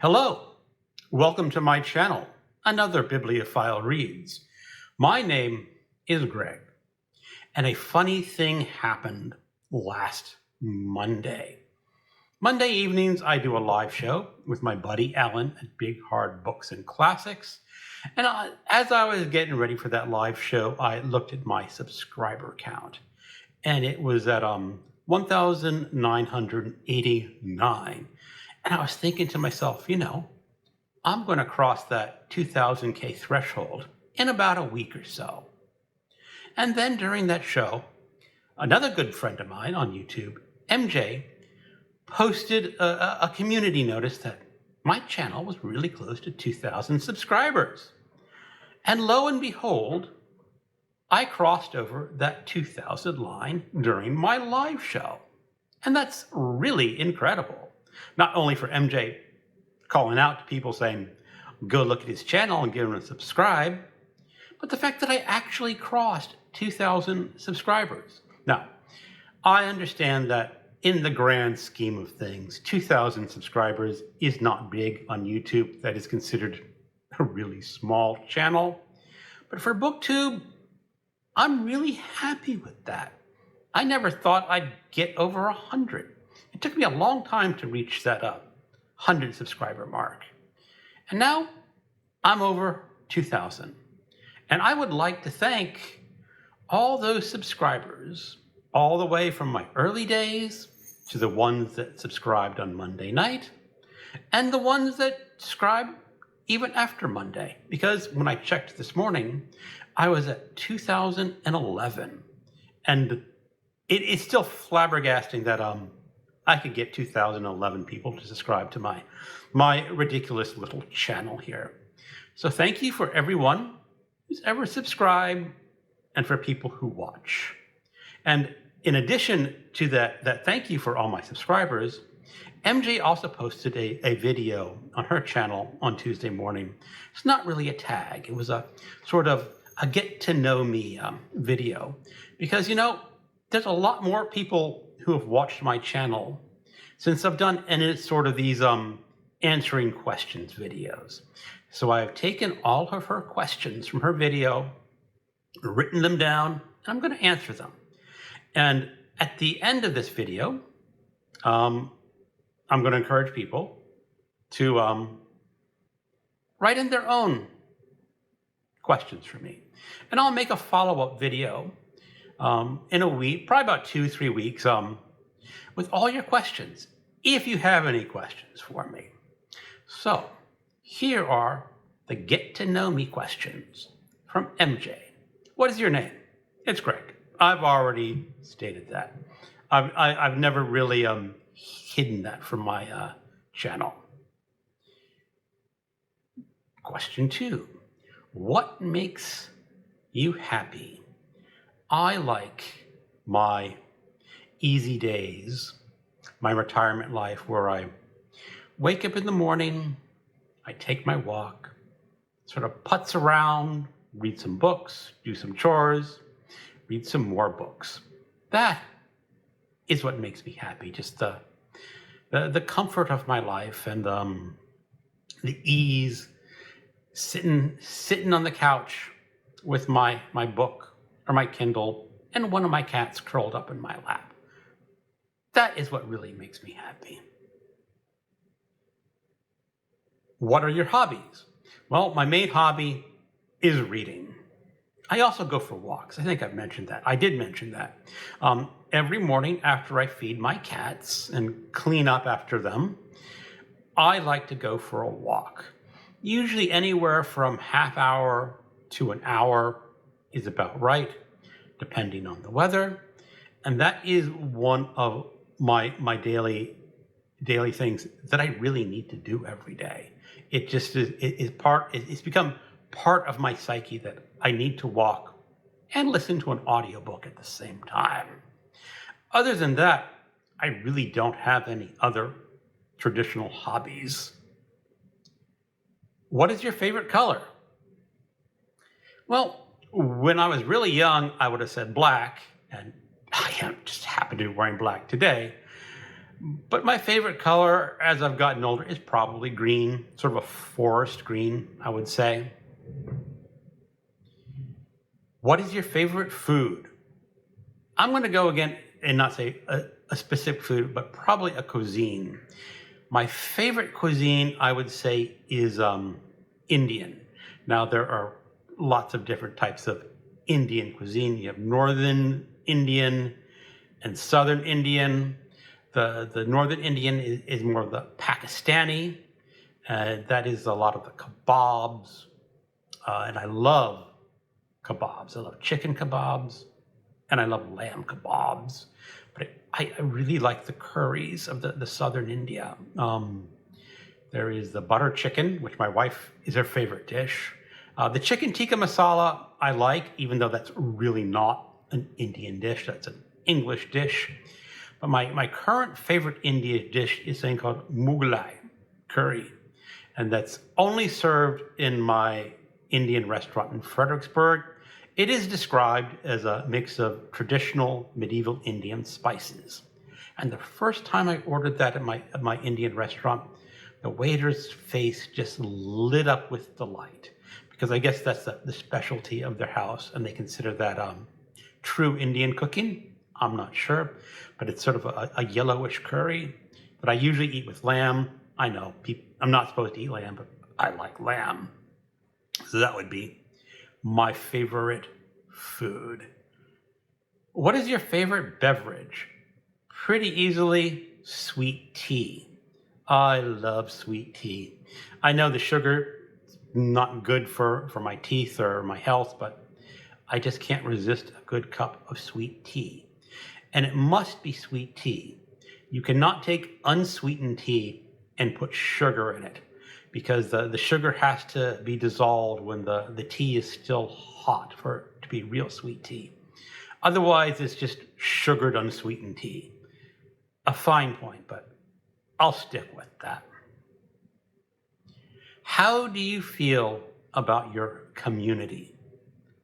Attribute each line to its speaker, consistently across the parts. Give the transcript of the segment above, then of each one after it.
Speaker 1: Hello, welcome to my channel, Another Bibliophile Reads. My name is Greg, and a funny thing happened last Monday. Monday evenings, I do a live show with my buddy Alan at Big Hard Books and Classics. And as I was getting ready for that live show, I looked at my subscriber count, and it was at 1,989. And I was thinking to myself, I'm going to cross that 2,000K threshold in about a week or so. And then during that show, another good friend of mine on YouTube, MJ, posted a community notice that my channel was really close to 2,000 subscribers. And lo and behold, I crossed over that 2,000 line during my live show. And that's really incredible. Not only for MJ calling out to people saying, go look at his channel and give him a subscribe, but the fact that I actually crossed 2,000 subscribers. Now, I understand that in the grand scheme of things, 2,000 subscribers is not big on YouTube. That is considered a really small channel. But for BookTube, I'm really happy with that. I never thought I'd get over 100. It took me a long time to reach that 100 subscriber mark. And now I'm over 2,000. And I would like to thank all those subscribers, all the way from my early days to the ones that subscribed on Monday night, and the ones that subscribed even after Monday. Because when I checked this morning, I was at 2,011. And it's still flabbergasting that I could get 2,011 people to subscribe to my ridiculous little channel here. So thank you for everyone who's ever subscribed and for people who watch. And in addition to that thank you for all my subscribers, MJ also posted a video on her channel on Tuesday morning. It's not really a tag. It was a sort of a get to know me video. Because, there's a lot more people who have watched my channel since I've done, and it's sort of these answering questions videos. So I've taken all of her questions from her video, written them down, and I'm going to answer them. And at the end of this video, I'm going to encourage people to write in their own questions for me. And I'll make a follow-up video in a week, probably about 2-3 weeks, with all your questions, if you have any questions for me. So here are the get to know me questions from MJ. What is your name? It's Greg. I've already stated that. I've never really hidden that from my channel. Question 2. What makes you happy? I like my easy days, my retirement life, where I wake up in the morning, I take my walk, sort of putz around, read some books, do some chores, read some more books. That is what makes me happy, just the comfort of my life and the ease, sitting on the couch with my book or my Kindle and one of my cats curled up in my lap. That is what really makes me happy. What are your hobbies? Well, my main hobby is reading. I also go for walks. I think I've mentioned that. I did mention that. Every morning after I feed my cats and clean up after them, I like to go for a walk. Usually anywhere from half hour to an hour is about right, depending on the weather. And that is one of my daily things that I really need to do every day. It just it's become part of my psyche that I need to walk and listen to an audiobook at the same time. Other than that, I really don't have any other traditional hobbies. What is your favorite color? Well, when I was really young, I would have said black, and I just happen to be wearing black today. But my favorite color as I've gotten older is probably green, sort of a forest green, I would say. What is your favorite food? I'm going to go again and not say a specific food, but probably a cuisine. My favorite cuisine, I would say, is Indian. Now, there are lots of different types of Indian cuisine. You have Northern Indian and Southern Indian. The Northern Indian is more of the Pakistani. That is a lot of the kebabs. And I love kebabs. I love chicken kebabs and I love lamb kebabs. But I really like the curries of the Southern India. There is the butter chicken, which my wife is her favorite dish. The chicken tikka masala I like, even though that's really not an Indian dish. That's an English dish. But my current favorite Indian dish is something called Mughlai curry. And that's only served in my Indian restaurant in Fredericksburg. It is described as a mix of traditional medieval Indian spices. And the first time I ordered that at my Indian restaurant, the waiter's face just lit up with delight. Because I guess that's the specialty of their house, and they consider that true Indian cooking. I'm not sure, but it's sort of a yellowish curry that I usually eat with lamb. I know I'm not supposed to eat lamb, but I like lamb. So that would be my favorite food. What is your favorite beverage? Pretty easily, sweet tea. I love sweet tea. I know the sugar is not good for my teeth or my health, but I just can't resist a good cup of sweet tea. And it must be sweet tea. You cannot take unsweetened tea and put sugar in it, because the sugar has to be dissolved when the tea is still hot for it to be real sweet tea. Otherwise, it's just sugared unsweetened tea. A fine point, but I'll stick with that. How do you feel about your community?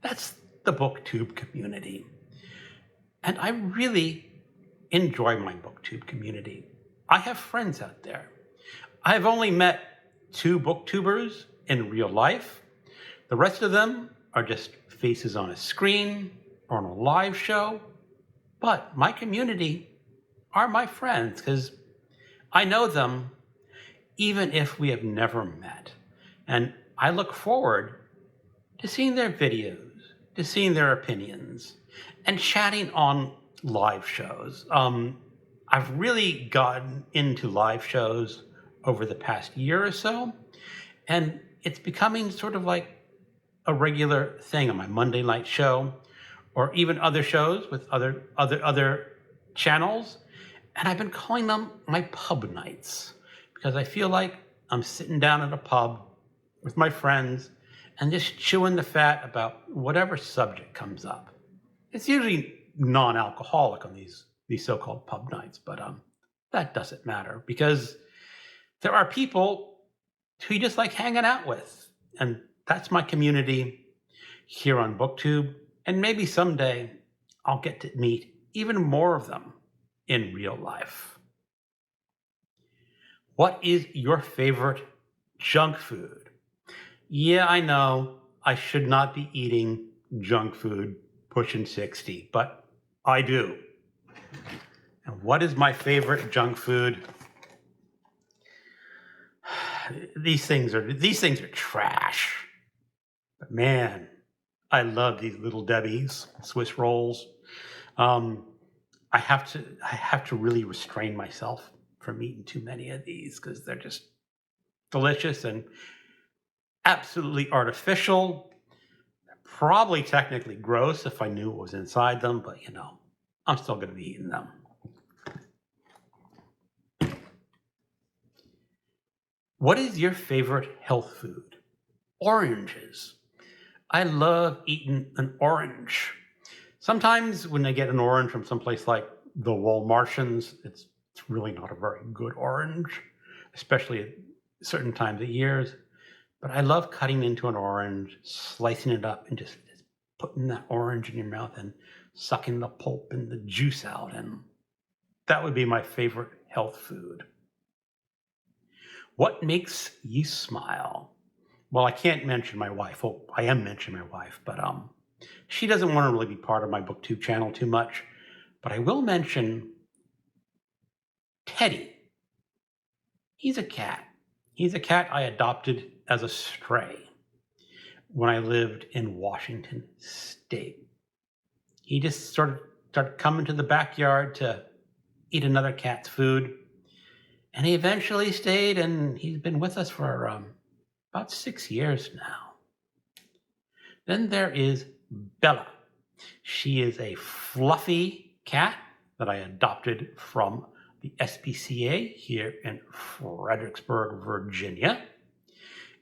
Speaker 1: That's the BookTube community. And I really enjoy my BookTube community. I have friends out there. I've only met 2 BookTubers in real life. The rest of them are just faces on a screen or on a live show. But my community are my friends because I know them even if we have never met. And I look forward to seeing their videos, to seeing their opinions, and chatting on live shows. I've really gotten into live shows over the past year or so, and it's becoming sort of like a regular thing on my Monday night show, or even other shows with other channels. And I've been calling them my pub nights because I feel like I'm sitting down at a pub with my friends and just chewing the fat about whatever subject comes up. It's usually non-alcoholic on these so-called pub nights, but that doesn't matter because there are people who you just like hanging out with. And that's my community here on BookTube. And maybe someday I'll get to meet even more of them in real life. What is your favorite junk food? Yeah, I know I should not be eating junk food pushing 60, but I do. And what is my favorite junk food? These things are trash. But man, I love these Little Debbie's Swiss rolls. I have to really restrain myself from eating too many of these because they're just delicious and absolutely artificial. Probably technically gross if I knew what was inside them, but I'm still going to be eating them. What is your favorite health food? Oranges. I love eating an orange. Sometimes when I get an orange from someplace like the Walmartians, it's really not a very good orange, especially at certain times of years. But I love cutting into an orange, slicing it up, and just putting that orange in your mouth and sucking the pulp and the juice out. And that would be my favorite health food. What makes you smile? Well, I can't mention my wife. Well, I am mentioning my wife, but she doesn't want to really be part of my BookTube channel too much. But I will mention Teddy. He's a cat. He's a cat I adopted as a stray when I lived in Washington State. He just sort of started coming to the backyard to eat another cat's food. And he eventually stayed, and he's been with us for about 6 years now. Then there is Bella. She is a fluffy cat that I adopted from the SPCA here in Fredericksburg, Virginia.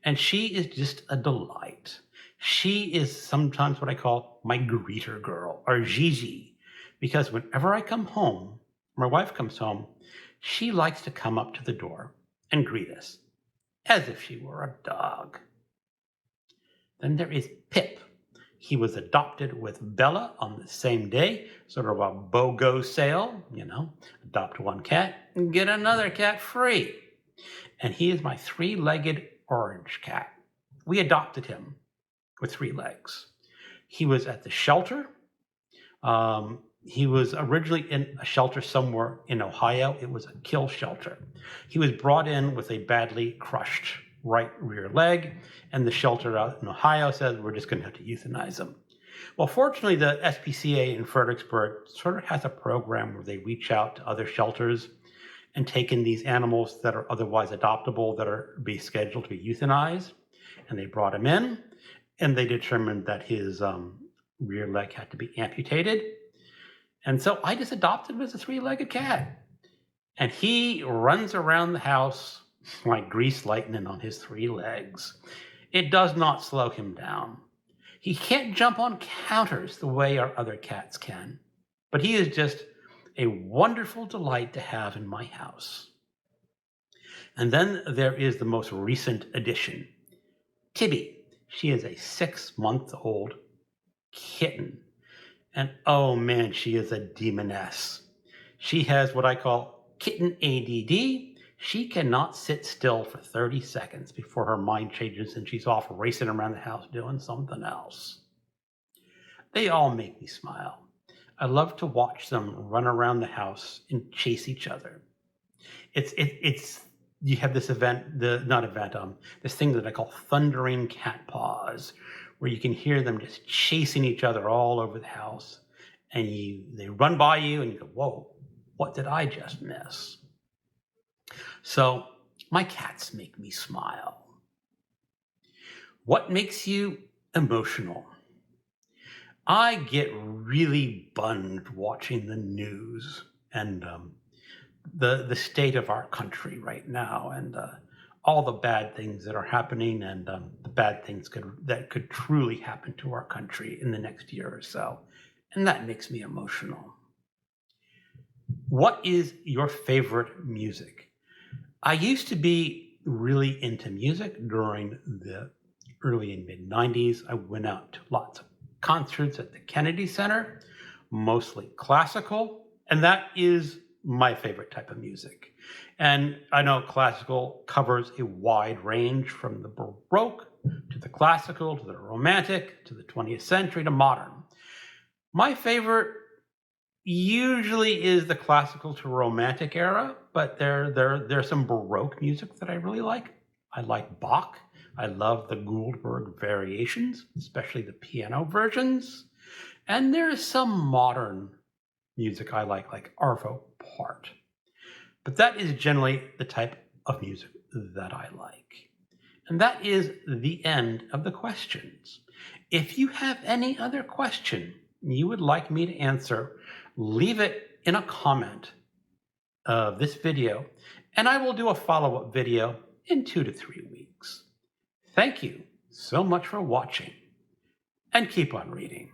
Speaker 1: And she is just a delight. She is sometimes what I call my greeter girl, or Gigi, because whenever I come home, my wife comes home, she likes to come up to the door and greet us, as if she were a dog. Then there is Pip. He was adopted with Bella on the same day, sort of a BOGO sale, adopt one cat and get another cat free. And he is my three-legged orange cat. We adopted him with 3 legs. He was at the shelter. He was originally in a shelter somewhere in Ohio. It was a kill shelter. He was brought in with a badly crushed right rear leg, and the shelter out in Ohio said, we're just going to have to euthanize him. Well, fortunately, the SPCA in Fredericksburg sort of has a program where they reach out to other shelters and take in these animals that are otherwise adoptable that are be scheduled to be euthanized. And they brought him in, and they determined that his rear leg had to be amputated. And so I just adopted him as a 3-legged cat. And he runs around the house like greased lightning on his 3 legs. It does not slow him down. He can't jump on counters the way our other cats can, but he is just a wonderful delight to have in my house. And then there is the most recent addition, Tibby. She is a 6-month-old kitten. And oh man, she is a demoness. She has what I call kitten ADD. She cannot sit still for 30 seconds before her mind changes and she's off racing around the house doing something else. They all make me smile. I love to watch them run around the house and chase each other. You have this this thing that I call thundering cat paws, where you can hear them just chasing each other all over the house. And they run by you and you go, whoa, what did I just miss? So my cats make me smile. What makes you emotional? I get really bummed watching the news and the state of our country right now, and all the bad things that are happening, and the bad things that could truly happen to our country in the next year or so. And that makes me emotional. What is your favorite music? I used to be really into music during the early and mid 90s. I went out to lots of concerts at the Kennedy Center, mostly classical, and that is my favorite type of music. And I know classical covers a wide range from the Baroque to the classical to the Romantic to the 20th century to modern. My favorite usually is the classical to Romantic era, but there's some Baroque music that I really like. I like Bach. I love the Goldberg variations, especially the piano versions. And there is some modern music I like Arvo Part. But that is generally the type of music that I like. And that is the end of the questions. If you have any other question you would like me to answer, leave it in a comment of this video, and I will do a follow-up video in 2 to 3 weeks. Thank you so much for watching, and keep on reading.